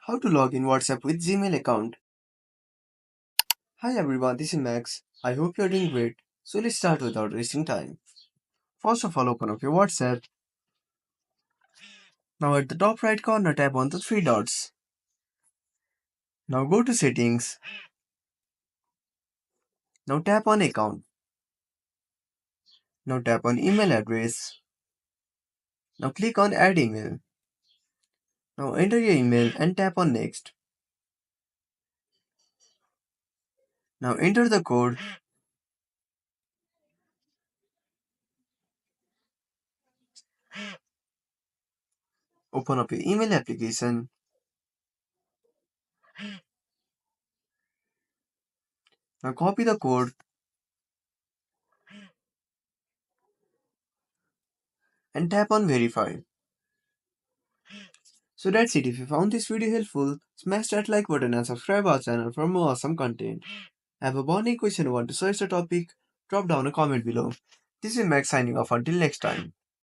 How to log in WhatsApp with Gmail account. Hi everyone, this is Max. I hope you're doing great. So let's start without wasting time. First of all, open up your WhatsApp. Now at the top right corner, tap on the three dots. Now go to settings. Now tap on account. Now tap on email address. Now click on add email. Now enter your email and tap on next. Now enter the code. Open up your email application. Now copy the code and tap on verify. So that's it. If you found this video helpful, smash that like button and subscribe our channel for more awesome content. Have a burning question or want to search the topic? Drop down a comment below. This is Max signing off until next time.